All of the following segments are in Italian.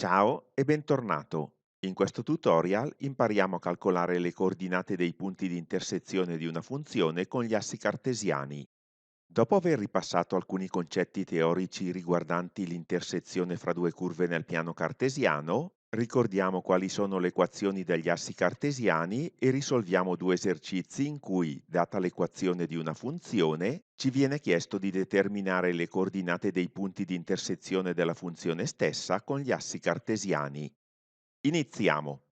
Ciao e bentornato. In questo tutorial impariamo a calcolare le coordinate dei punti di intersezione di una funzione con gli assi cartesiani. Dopo aver ripassato alcuni concetti teorici riguardanti l'intersezione fra due curve nel piano cartesiano, ricordiamo quali sono le equazioni degli assi cartesiani e risolviamo due esercizi in cui, data l'equazione di una funzione, ci viene chiesto di determinare le coordinate dei punti di intersezione della funzione stessa con gli assi cartesiani. Iniziamo.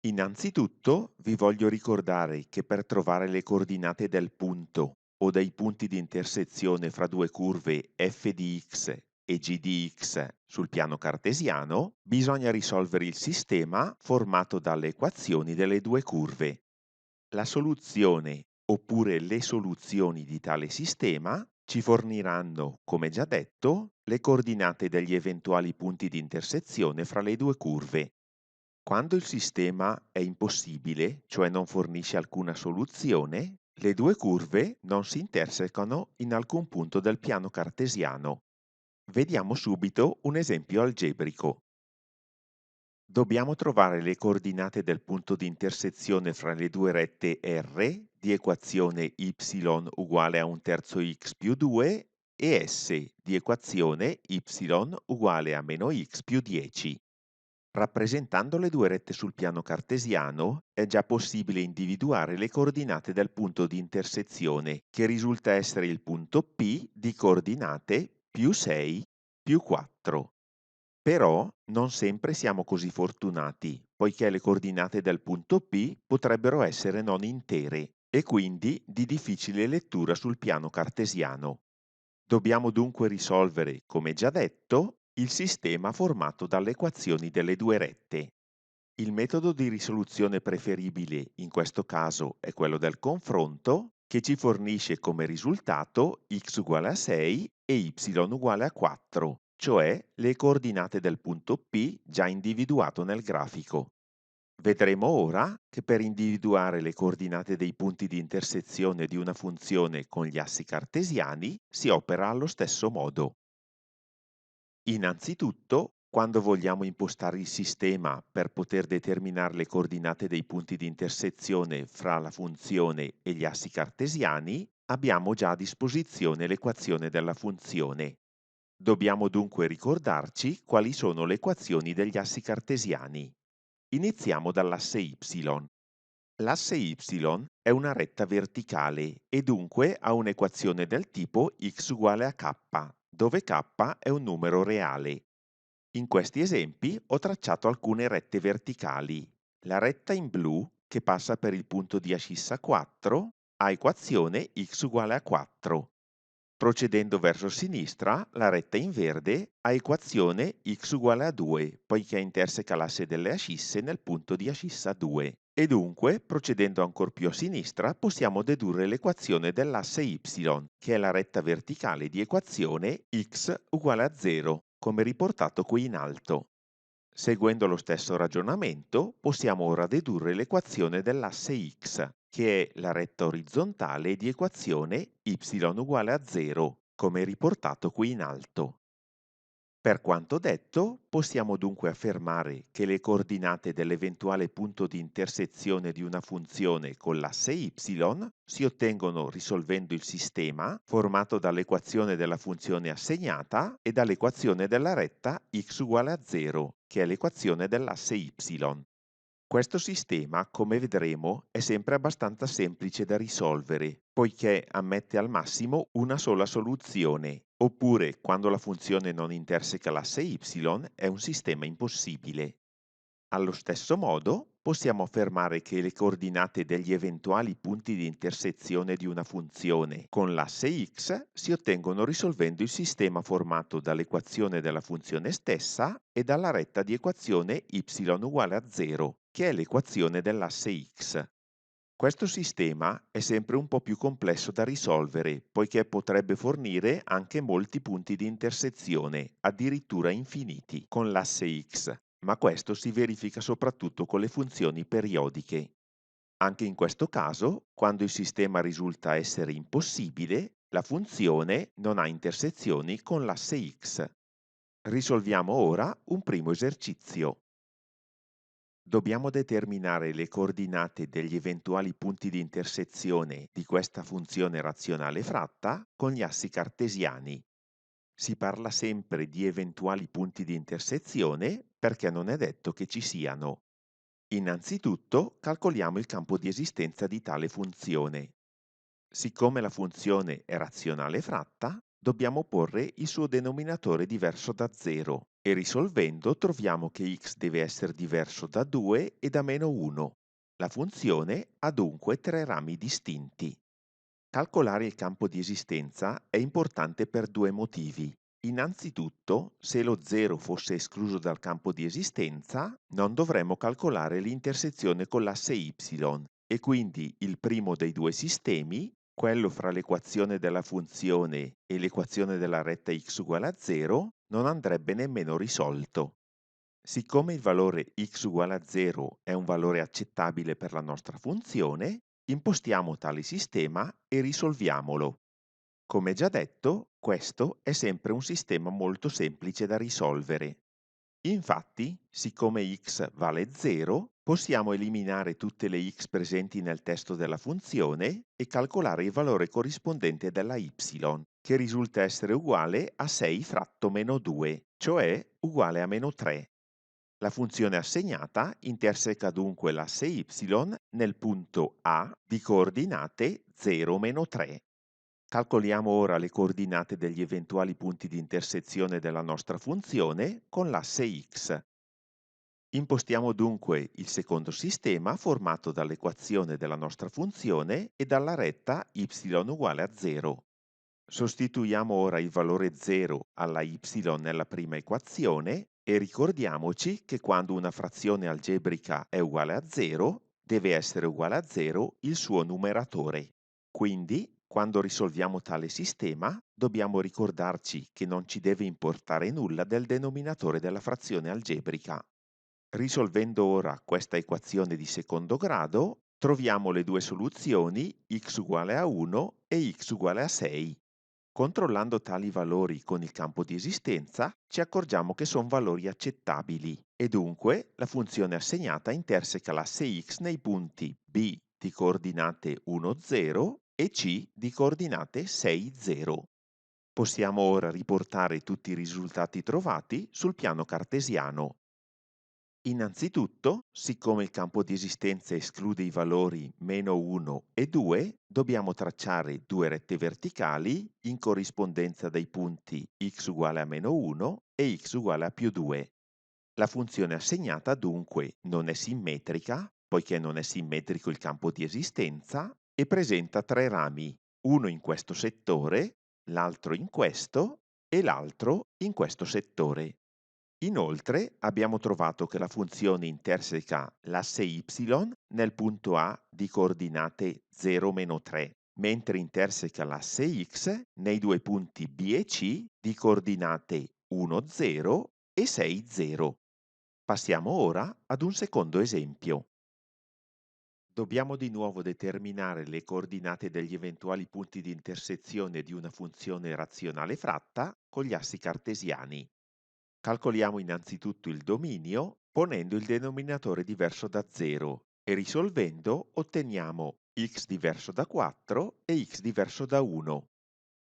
Innanzitutto vi voglio ricordare che per trovare le coordinate del punto o dei punti di intersezione fra due curve f di x e g di x sul piano cartesiano, bisogna risolvere il sistema formato dalle equazioni delle due curve. La soluzione oppure le soluzioni di tale sistema ci forniranno, come già detto, le coordinate degli eventuali punti di intersezione fra le due curve. Quando il sistema è impossibile, cioè non fornisce alcuna soluzione, le due curve non si intersecano in alcun punto del piano cartesiano. Vediamo subito un esempio algebrico. Dobbiamo trovare le coordinate del punto di intersezione fra le due rette R di equazione y uguale a un terzo x più 2 e S di equazione y uguale a meno x più 10. Rappresentando le due rette sul piano cartesiano, è già possibile individuare le coordinate del punto di intersezione, che risulta essere il punto P di coordinate più 6 più 4. Però non sempre siamo così fortunati, poiché le coordinate del punto P potrebbero essere non intere e quindi di difficile lettura sul piano cartesiano. Dobbiamo dunque risolvere, come già detto, il sistema formato dalle equazioni delle due rette. Il metodo di risoluzione preferibile in questo caso è quello del confronto, che ci fornisce come risultato x uguale a 6 e y uguale a 4, cioè le coordinate del punto P già individuato nel grafico. Vedremo ora che per individuare le coordinate dei punti di intersezione di una funzione con gli assi cartesiani si opera allo stesso modo. Innanzitutto, quando vogliamo impostare il sistema per poter determinare le coordinate dei punti di intersezione fra la funzione e gli assi cartesiani, abbiamo già a disposizione l'equazione della funzione. Dobbiamo dunque ricordarci quali sono le equazioni degli assi cartesiani. Iniziamo dall'asse y. L'asse y è una retta verticale e dunque ha un'equazione del tipo x uguale a k, dove k è un numero reale. In questi esempi ho tracciato alcune rette verticali. La retta in blu, che passa per il punto di ascissa 4, ha equazione x uguale a 4. Procedendo verso sinistra, la retta in verde ha equazione x uguale a 2, poiché interseca l'asse delle ascisse nel punto di ascissa 2. E dunque, procedendo ancora più a sinistra, possiamo dedurre l'equazione dell'asse y, che è la retta verticale di equazione x uguale a 0, come riportato qui in alto. Seguendo lo stesso ragionamento, possiamo ora dedurre l'equazione dell'asse x, che è la retta orizzontale di equazione y uguale a 0, come riportato qui in alto. Per quanto detto, possiamo dunque affermare che le coordinate dell'eventuale punto di intersezione di una funzione con l'asse y si ottengono risolvendo il sistema formato dall'equazione della funzione assegnata e dall'equazione della retta x uguale a 0, che è l'equazione dell'asse y. Questo sistema, come vedremo, è sempre abbastanza semplice da risolvere, poiché ammette al massimo una sola soluzione, oppure quando la funzione non interseca l'asse y è un sistema impossibile. Allo stesso modo, possiamo affermare che le coordinate degli eventuali punti di intersezione di una funzione con l'asse x si ottengono risolvendo il sistema formato dall'equazione della funzione stessa e dalla retta di equazione y uguale a 0, che è l'equazione dell'asse x. Questo sistema è sempre un po' più complesso da risolvere, poiché potrebbe fornire anche molti punti di intersezione, addirittura infiniti, con l'asse x, ma questo si verifica soprattutto con le funzioni periodiche. Anche in questo caso, quando il sistema risulta essere impossibile, la funzione non ha intersezioni con l'asse x. Risolviamo ora un primo esercizio. Dobbiamo determinare le coordinate degli eventuali punti di intersezione di questa funzione razionale fratta con gli assi cartesiani. Si parla sempre di eventuali punti di intersezione perché non è detto che ci siano. Innanzitutto calcoliamo il campo di esistenza di tale funzione. Siccome la funzione è razionale fratta, dobbiamo porre il suo denominatore diverso da 0 e risolvendo troviamo che x deve essere diverso da 2 e da meno 1. La funzione ha dunque tre rami distinti. Calcolare il campo di esistenza è importante per due motivi. Innanzitutto, se lo 0 fosse escluso dal campo di esistenza, non dovremmo calcolare l'intersezione con l'asse y e quindi il primo dei due sistemi, quello fra l'equazione della funzione e l'equazione della retta x uguale a 0, non andrebbe nemmeno risolto. Siccome il valore x uguale a 0 è un valore accettabile per la nostra funzione, impostiamo tale sistema e risolviamolo. Come già detto, questo è sempre un sistema molto semplice da risolvere. Infatti, siccome x vale 0, possiamo eliminare tutte le x presenti nel testo della funzione e calcolare il valore corrispondente della y, che risulta essere uguale a 6 fratto meno 2, cioè uguale a meno 3. La funzione assegnata interseca dunque l'asse y nel punto A di coordinate 0-3. Calcoliamo ora le coordinate degli eventuali punti di intersezione della nostra funzione con l'asse x. Impostiamo dunque il secondo sistema formato dall'equazione della nostra funzione e dalla retta y uguale a 0. Sostituiamo ora il valore 0 alla y nella prima equazione e ricordiamoci che quando una frazione algebrica è uguale a 0, deve essere uguale a 0 il suo numeratore. Quindi, quando risolviamo tale sistema, dobbiamo ricordarci che non ci deve importare nulla del denominatore della frazione algebrica. Risolvendo ora questa equazione di secondo grado, troviamo le due soluzioni x uguale a 1 e x uguale a 6. Controllando tali valori con il campo di esistenza, ci accorgiamo che sono valori accettabili e dunque la funzione assegnata interseca l'asse x nei punti b di coordinate 1, 0 e c di coordinate 6, 0. Possiamo ora riportare tutti i risultati trovati sul piano cartesiano. Innanzitutto, siccome il campo di esistenza esclude i valori meno 1 e 2, dobbiamo tracciare due rette verticali in corrispondenza dei punti x uguale a meno 1 e x uguale a più 2. La funzione assegnata dunque non è simmetrica, poiché non è simmetrico il campo di esistenza, e presenta tre rami, uno in questo settore, l'altro in questo e l'altro in questo settore. Inoltre abbiamo trovato che la funzione interseca l'asse y nel punto A di coordinate 0-3, mentre interseca l'asse x nei due punti B e C di coordinate 1-0 e 6-0. Passiamo ora ad un secondo esempio. Dobbiamo di nuovo determinare le coordinate degli eventuali punti di intersezione di una funzione razionale fratta con gli assi cartesiani. Calcoliamo innanzitutto il dominio ponendo il denominatore diverso da 0 e risolvendo otteniamo x diverso da 4 e x diverso da 1.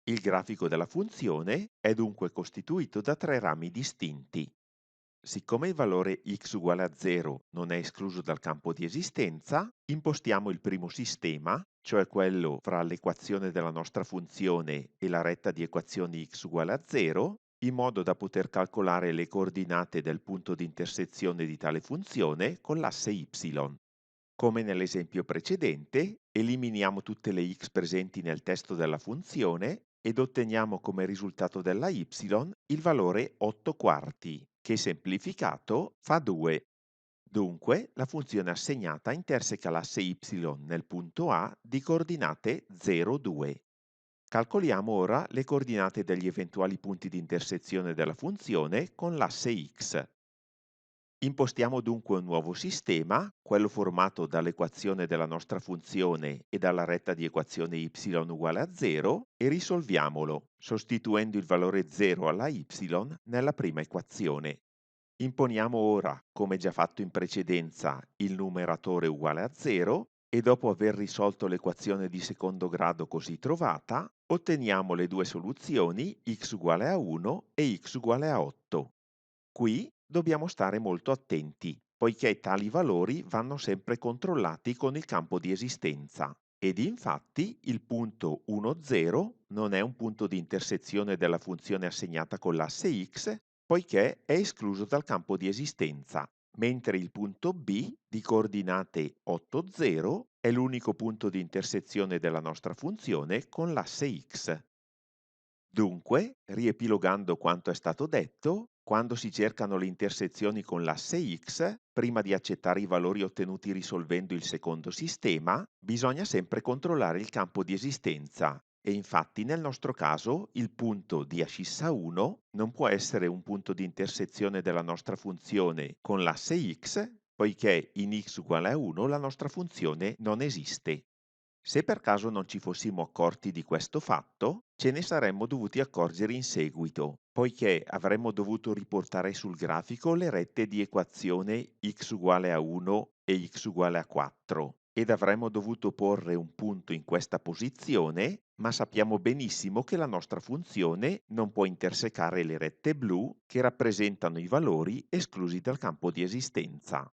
Il grafico della funzione è dunque costituito da tre rami distinti. Siccome il valore x uguale a 0 non è escluso dal campo di esistenza, impostiamo il primo sistema, cioè quello fra l'equazione della nostra funzione e la retta di equazioni x uguale a 0, in modo da poter calcolare le coordinate del punto di intersezione di tale funzione con l'asse y. Come nell'esempio precedente, eliminiamo tutte le x presenti nel testo della funzione ed otteniamo come risultato della y il valore 8 quarti, che semplificato fa 2. Dunque, la funzione assegnata interseca l'asse y nel punto A di coordinate 0, 2. Calcoliamo ora le coordinate degli eventuali punti di intersezione della funzione con l'asse x. Impostiamo dunque un nuovo sistema, quello formato dall'equazione della nostra funzione e dalla retta di equazione y uguale a 0 e risolviamolo, sostituendo il valore 0 alla y nella prima equazione. Imponiamo ora, come già fatto in precedenza, il numeratore uguale a 0 e dopo aver risolto l'equazione di secondo grado così trovata, otteniamo le due soluzioni x uguale a 1 e x uguale a 8. Qui dobbiamo stare molto attenti, poiché tali valori vanno sempre controllati con il campo di esistenza. Ed infatti il punto 1, 0 non è un punto di intersezione della funzione assegnata con l'asse x, poiché è escluso dal campo di esistenza, mentre il punto B di coordinate 8, 0 è l'unico punto di intersezione della nostra funzione con l'asse x. Dunque, riepilogando quanto è stato detto, quando si cercano le intersezioni con l'asse x, prima di accettare i valori ottenuti risolvendo il secondo sistema, bisogna sempre controllare il campo di esistenza. E infatti nel nostro caso il punto di ascissa 1 non può essere un punto di intersezione della nostra funzione con l'asse x, poiché in x uguale a 1 la nostra funzione non esiste. Se per caso non ci fossimo accorti di questo fatto, ce ne saremmo dovuti accorgere in seguito, poiché avremmo dovuto riportare sul grafico le rette di equazione x uguale a 1 e x uguale a 4 ed avremmo dovuto porre un punto in questa posizione, ma sappiamo benissimo che la nostra funzione non può intersecare le rette blu che rappresentano i valori esclusi dal campo di esistenza.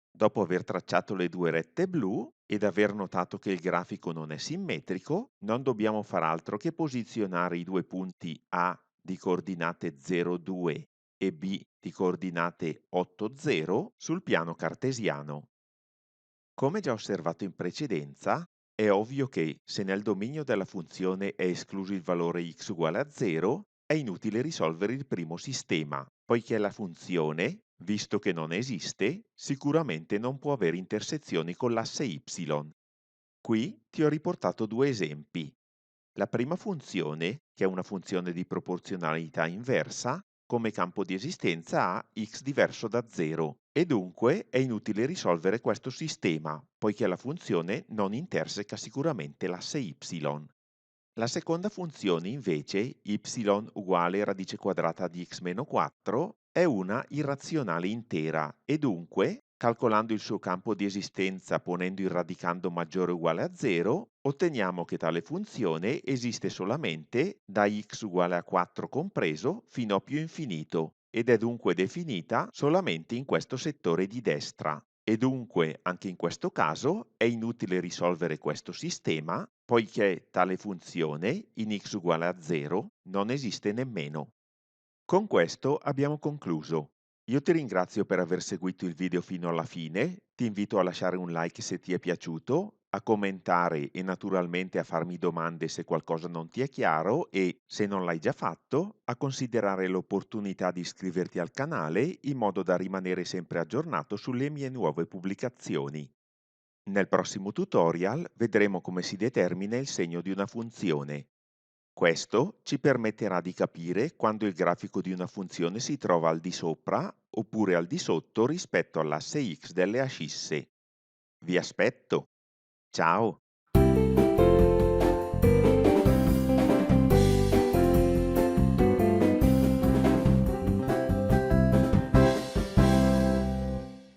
Dopo aver tracciato le due rette blu ed aver notato che il grafico non è simmetrico, non dobbiamo far altro che posizionare i due punti A di coordinate 0, 2 e B di coordinate 8, 0 sul piano cartesiano. Come già osservato in precedenza, è ovvio che se nel dominio della funzione è escluso il valore x uguale a 0, è inutile risolvere il primo sistema, poiché la funzione, visto che non esiste, sicuramente non può avere intersezioni con l'asse y. Qui ti ho riportato due esempi. La prima funzione, che è una funzione di proporzionalità inversa, come campo di esistenza ha x diverso da 0 e dunque è inutile risolvere questo sistema, poiché la funzione non interseca sicuramente l'asse y. La seconda funzione invece, y uguale radice quadrata di x meno 4, è una irrazionale intera e dunque, calcolando il suo campo di esistenza ponendo il radicando maggiore o uguale a 0, otteniamo che tale funzione esiste solamente da x uguale a 4 compreso fino a più infinito ed è dunque definita solamente in questo settore di destra. E dunque, anche in questo caso, è inutile risolvere questo sistema, poiché tale funzione, in x uguale a 0, non esiste nemmeno. Con questo abbiamo concluso. Io ti ringrazio per aver seguito il video fino alla fine, ti invito a lasciare un like se ti è piaciuto, a commentare e naturalmente a farmi domande se qualcosa non ti è chiaro e, se non l'hai già fatto, a considerare l'opportunità di iscriverti al canale in modo da rimanere sempre aggiornato sulle mie nuove pubblicazioni. Nel prossimo tutorial vedremo come si determina il segno di una funzione. Questo ci permetterà di capire quando il grafico di una funzione si trova al di sopra oppure al di sotto rispetto all'asse x delle ascisse. Vi aspetto! Ciao!